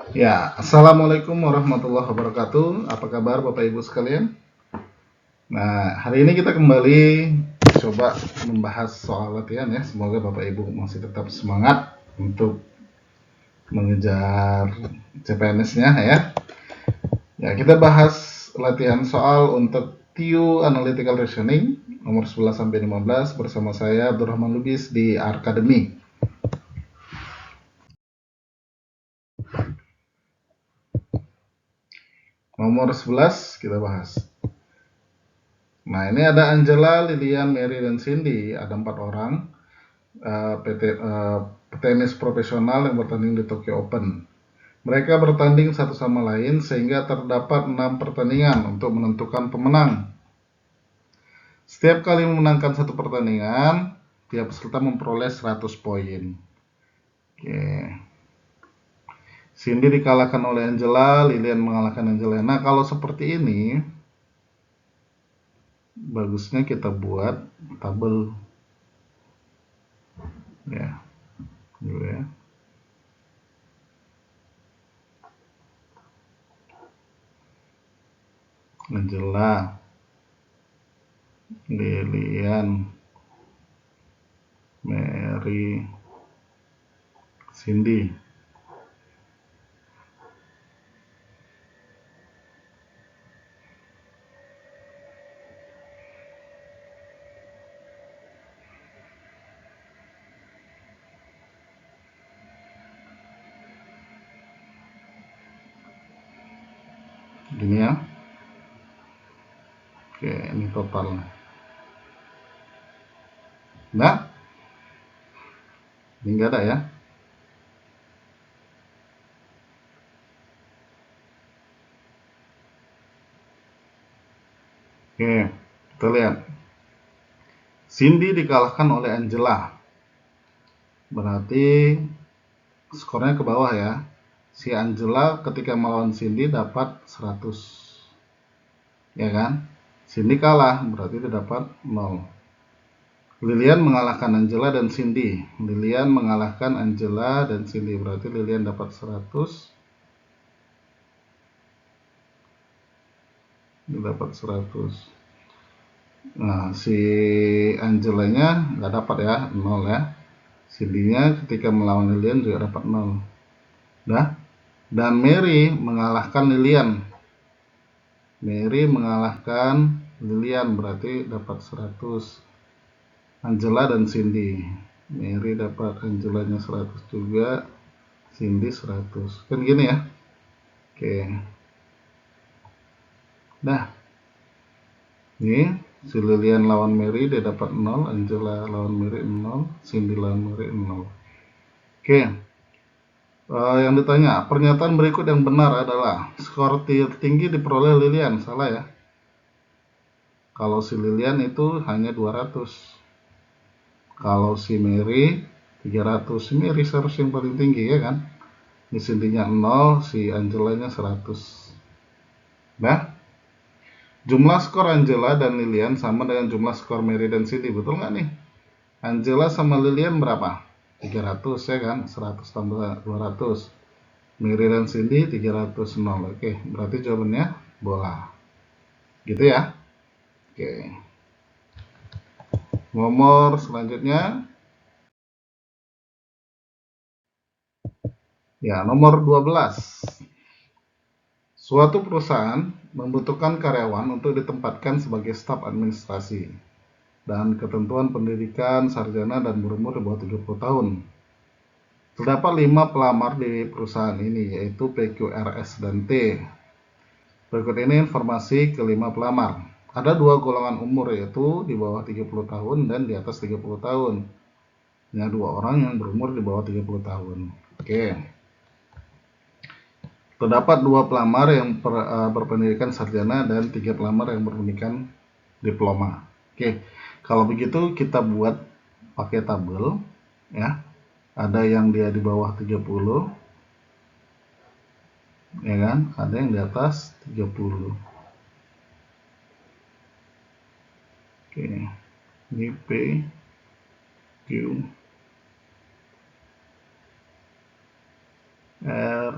Ya, Assalamualaikum warahmatullahi wabarakatuh. Apa kabar Bapak Ibu sekalian? Nah, hari ini kita kembali coba membahas soal latihan ya. Semoga Bapak Ibu masih tetap semangat untuk mengejar CPNS-nya ya. Ya, kita bahas latihan soal untuk TU Analytical Reasoning nomor 11 sampai 15 bersama saya Abdurrahman Lubis di Arkademi. Nomor 11 kita bahas. Nah, ini ada Angela, Lilian, Mary, dan Cindy. Ada 4 orang petenis profesional yang bertanding di Tokyo Open. Mereka bertanding satu sama lain sehingga terdapat 6 pertandingan untuk menentukan pemenang. Setiap kali memenangkan satu pertandingan, tiap peserta memperoleh 100 poin. Oke. Cindy dikalahkan oleh Angela, Lilian mengalahkan Angela. Nah, kalau seperti ini, bagusnya kita buat tabel ya, dulu ya. Angela, Lilian, Mary, Cindy. Gini ya. Oke, ini totalnya. Nah, ini enggak ada ya. Oke, kita lihat. Cindy dikalahkan oleh Angela. Berarti skornya ke bawah ya. Si Angela ketika melawan Cindy dapat 100. Ya kan? Cindy kalah, berarti dia dapat 0. Lilian mengalahkan Angela dan Cindy. Lilian mengalahkan Angela dan Cindy, berarti Lilian dapat 100. Dia dapat 100. Nah, si Angelanya nggak dapat ya, 0 ya. Cindy-nya ketika melawan Lilian juga dapat 0. Dah. Dan Mary mengalahkan Lilian. Mary mengalahkan Lilian berarti dapat 100. Angela dan Cindy. Mary dapat Angelanya 100 juga, Cindy 100. Kan gini ya. Oke. Dah. Ini si Lilian lawan Mary dia dapat 0, Angela lawan Mary 0, Cindy lawan Mary 0. Oke. Yang ditanya, pernyataan berikut yang benar adalah skor tertinggi diperoleh Lilian. Salah ya. Kalau si Lilian itu hanya 200. Kalau si Mary 300. Si Mary seharusnya yang paling tinggi ya kan. Di Cindy-nya 0, si Angelanya 100. Nah, jumlah skor Angela dan Lilian sama dengan jumlah skor Mary dan Cindy. Betul nggak nih? Angela sama Lilian berapa? 300 ya kan. 100 tambah 200. Mary dan Cindy 300 0. Oke, berarti jawabannya bola. Gitu ya. Oke. Nomor selanjutnya. Ya, nomor 12. Suatu perusahaan membutuhkan karyawan untuk ditempatkan sebagai staf administrasi dan ketentuan pendidikan sarjana dan berumur di bawah 30 tahun. Terdapat 5 pelamar di perusahaan ini, yaitu P, Q, R, S, dan T. Berikut ini informasi kelima pelamar. Ada 2 golongan umur, yaitu di bawah 30 tahun dan di atas 30 tahun. Ini 2 orang yang berumur di bawah 30 tahun. Oke. Terdapat 2 pelamar yang berpendidikan sarjana dan 3 pelamar yang berpendidikan diploma. Oke, kalau begitu kita buat pakai tabel ya. Ada yang dia di bawah 30 ya kan, ada yang di atas 30. Oke, ini P, Q, R,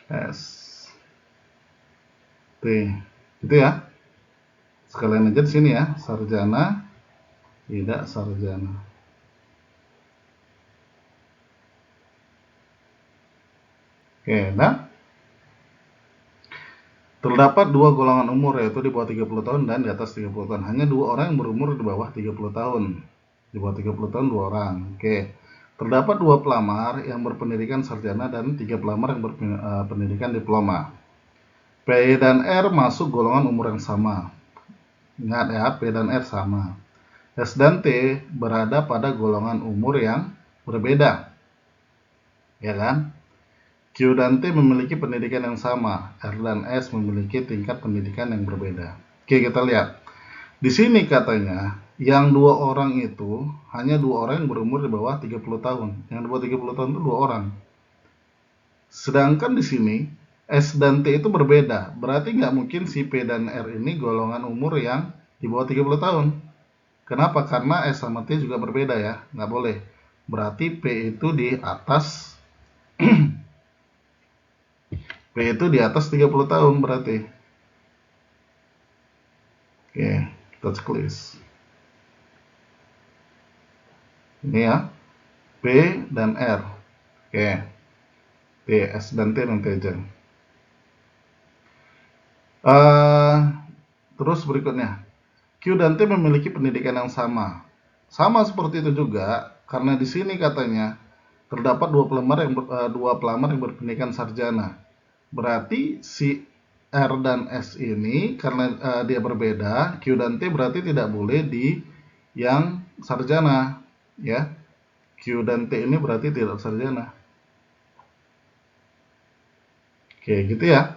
S, T. Gitu ya. Sekalian aja di sini ya, sarjana, tidak sarjana. Oke, nah. Terdapat dua golongan umur, yaitu di bawah 30 tahun dan di atas 30 tahun. Hanya dua orang yang berumur di bawah 30 tahun. Di bawah 30 tahun dua orang. Oke. Terdapat dua pelamar yang berpendidikan sarjana dan tiga pelamar yang berpendidikan diploma. P dan R masuk golongan umur yang sama. Ingat ya, P dan R sama. S dan T berada pada golongan umur yang berbeda. Ya kan? Q dan T memiliki pendidikan yang sama, R dan S memiliki tingkat pendidikan yang berbeda. Oke, kita lihat. Di sini katanya, yang dua orang itu, hanya dua orang yang berumur di bawah 30 tahun. Yang di bawah 30 tahun itu dua orang. Sedangkan di sini, S dan T itu berbeda. Berarti nggak mungkin si P dan R ini golongan umur yang di bawah 30 tahun. Kenapa? Karena S sama T juga berbeda ya. Nggak boleh. Berarti P itu di atas P itu di atas 30 tahun berarti. Oke, kita checklist. Ini ya, P dan R. Oke, T, S dan T nanti aja. Terus berikutnya, Q dan T memiliki pendidikan yang sama. Sama seperti itu juga, karena di sini katanya terdapat dua pelamar yang berpendidikan sarjana. Berarti si R dan S ini karena dia berbeda, Q dan T berarti tidak boleh di yang sarjana, ya. Q dan T ini berarti tidak sarjana. Oke, gitu ya.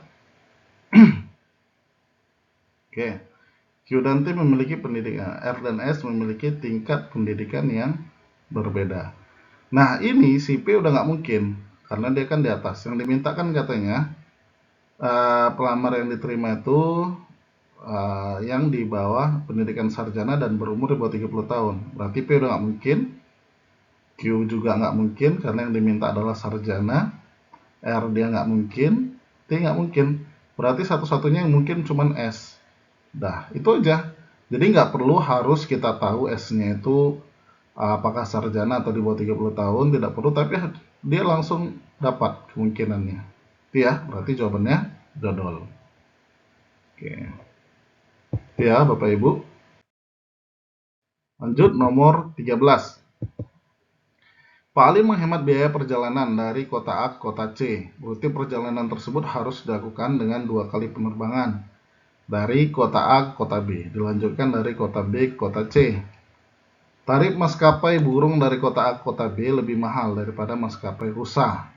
Oke. Q dan T memiliki pendidikan, R dan S memiliki tingkat pendidikan yang berbeda. Nah, ini si P udah nggak mungkin, karena dia kan di atas. Yang dimintakan katanya, pelamar yang diterima itu yang di bawah pendidikan sarjana dan berumur di bawah 30 tahun. Berarti P udah nggak mungkin, Q juga nggak mungkin, karena yang diminta adalah sarjana. R dia nggak mungkin, T nggak mungkin. Berarti satu-satunya yang mungkin cuma S. Dah, itu aja. Jadi nggak perlu harus kita tahu S-nya itu apakah sarjana atau di bawah 30 tahun, tidak perlu, tapi dia langsung dapat kemungkinannya. Itu ya, berarti jawabannya dodol. Oke. Itu ya, Bapak Ibu. Lanjut nomor 13. Pak Ali menghemat biaya perjalanan dari kota A ke kota C. Berarti perjalanan tersebut harus dilakukan dengan 2 kali penerbangan. Dari kota A ke kota B, dilanjutkan dari kota B ke kota C. Tarif maskapai burung dari kota A ke kota B lebih mahal daripada maskapai rusa.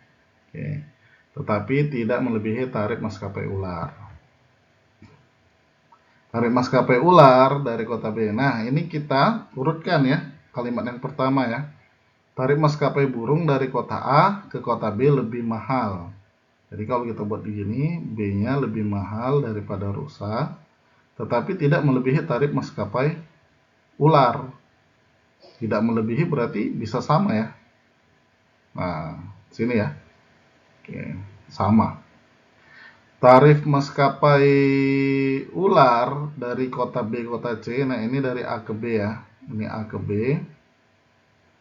Oke. Tetapi tidak melebihi tarif maskapai ular. Tarif maskapai ular dari kota B. Nah, ini kita urutkan ya, kalimat yang pertama ya. Tarif maskapai burung dari kota A ke kota B lebih mahal. Jadi kalau kita buat begini, B-nya lebih mahal daripada rusa, tetapi tidak melebihi tarif maskapai ular. Tidak melebihi berarti bisa sama ya. Nah, sini ya. Oke, sama. Tarif maskapai ular dari kota B ke kota C. Nah, ini dari A ke B ya. Ini A ke B.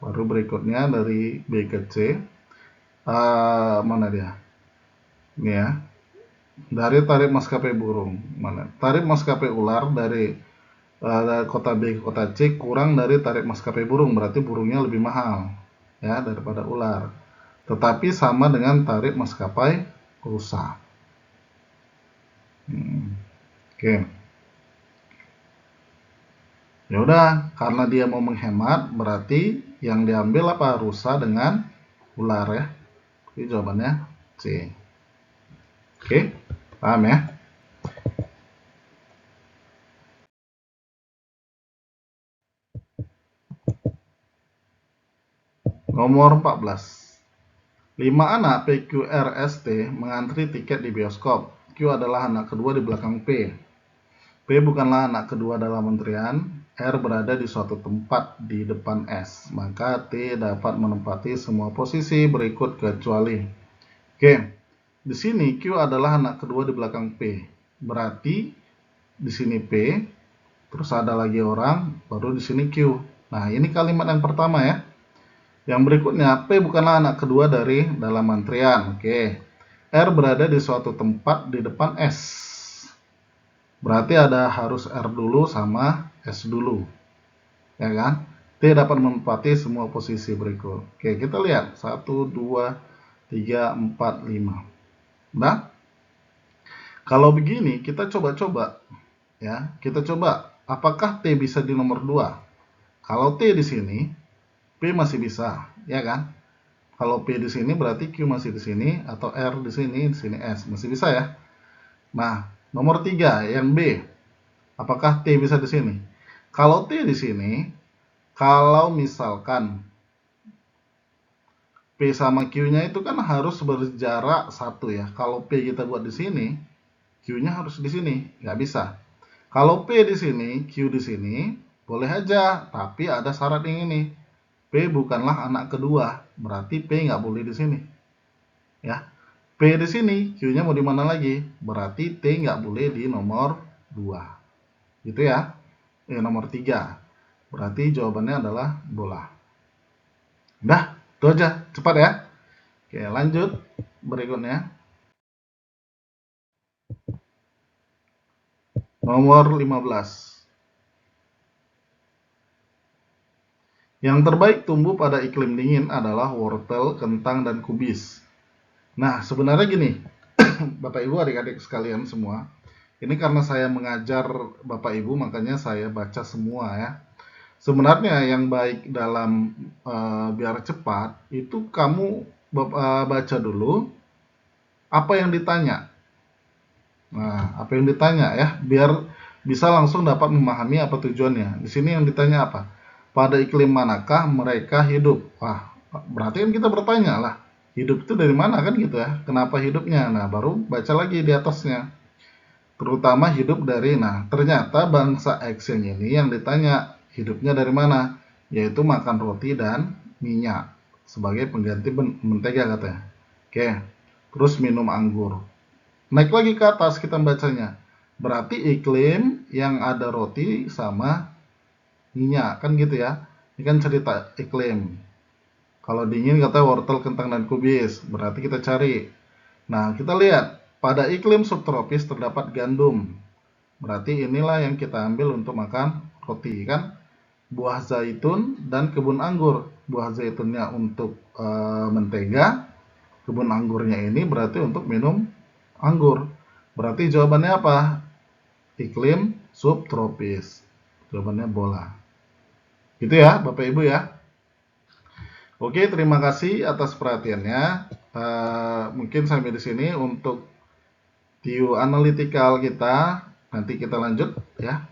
Baru berikutnya dari B ke C. Mana dia? Ini ya. Dari tarif maskapai burung. Mana? Tarif maskapai ular dari kota B ke kota C kurang dari tarif maskapai burung. Berarti burungnya lebih mahal ya daripada ular. Tetapi sama dengan tarif maskapai rusa. Oke. Ya udah, karena dia mau menghemat, berarti yang diambil apa? Rusa dengan ular ya. Jadi jawabannya C. Oke, paham ya? Nomor 14. 5 anak PQRST mengantri tiket di bioskop. Q adalah anak kedua di belakang P. P bukanlah anak kedua dalam antrian. R berada di suatu tempat di depan S. Maka T dapat menempati semua posisi berikut kecuali. Oke. di sini Q adalah anak kedua di belakang P. Berarti di sini P, terus ada lagi orang, baru di sini Q. Nah, ini kalimat yang pertama ya. Yang berikutnya, P bukanlah anak kedua dari dalam antrian. Oke. R berada di suatu tempat di depan S. Berarti ada harus R dulu sama S dulu. Ya kan? T dapat menempati semua posisi berikut. Oke, kita lihat. 1, 2, 3, 4, 5. Nah, kalau begini, kita coba-coba. Ya, kita coba. Apakah T bisa di nomor 2? Kalau T di sini, P masih bisa. Ya kan? Kalau P di sini berarti Q masih di sini, atau R di sini S. Masih bisa ya? Nah, nomor 3, yang B. Apakah T bisa di sini? Kalau T di sini, kalau misalkan P sama Q-nya itu kan harus berjarak 1 ya. Kalau P kita buat di sini, Q-nya harus di sini. Nggak bisa. Kalau P di sini, Q di sini, boleh aja. Tapi ada syarat yang ini. P bukanlah anak kedua. Berarti P nggak boleh di sini. Ya. P di sini, Q-nya mau di mana lagi? Berarti T nggak boleh di nomor 2. Gitu ya. Nomor 3. Berarti jawabannya adalah bola. Udah, itu aja. Cepat ya. Oke, lanjut. Berikutnya. Nomor 15. Yang terbaik tumbuh pada iklim dingin adalah wortel, kentang, dan kubis. Nah, sebenarnya gini, Bapak Ibu adik-adik sekalian semua, ini karena saya mengajar Bapak Ibu, makanya saya baca semua ya. Sebenarnya yang baik dalam biar cepat, itu kamu baca dulu apa yang ditanya. Nah, apa yang ditanya ya, biar bisa langsung dapat memahami apa tujuannya. Di sini yang ditanya apa? Pada iklim manakah mereka hidup? Wah, berarti kan kita bertanya lah, hidup itu dari mana kan gitu ya? Kenapa hidupnya? Nah, baru baca lagi di atasnya. Terutama hidup dari, nah ternyata bangsa X yang ini yang ditanya hidupnya dari mana? Yaitu makan roti dan minyak sebagai pengganti mentega katanya. Oke, terus minum anggur. Naik lagi ke atas kita bacanya. Berarti iklim yang ada roti sama minyak kan gitu ya. Ini kan cerita iklim. Kalau dingin kata wortel, kentang, dan kubis. Berarti kita cari. Nah, kita lihat. Pada iklim subtropis terdapat gandum. Berarti inilah yang kita ambil untuk makan roti kan. Buah zaitun dan kebun anggur. Buah zaitunnya untuk mentega. Kebun anggurnya ini berarti untuk minum anggur. Berarti jawabannya apa? Iklim subtropis. Jawabannya bola. Gitu ya, Bapak Ibu ya. Oke, terima kasih atas perhatiannya. Mungkin sampai di sini untuk view analytical kita. Nanti kita lanjut ya.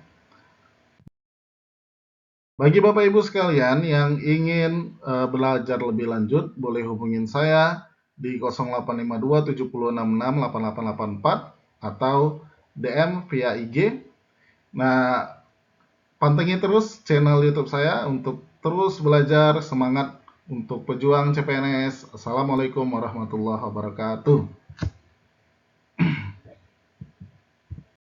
Bagi Bapak Ibu sekalian yang ingin belajar lebih lanjut, boleh hubungin saya di 0852 7066 8884 atau DM via IG. Nah, pantengin terus channel YouTube saya untuk terus belajar, semangat untuk pejuang CPNS. Assalamualaikum warahmatullahi wabarakatuh.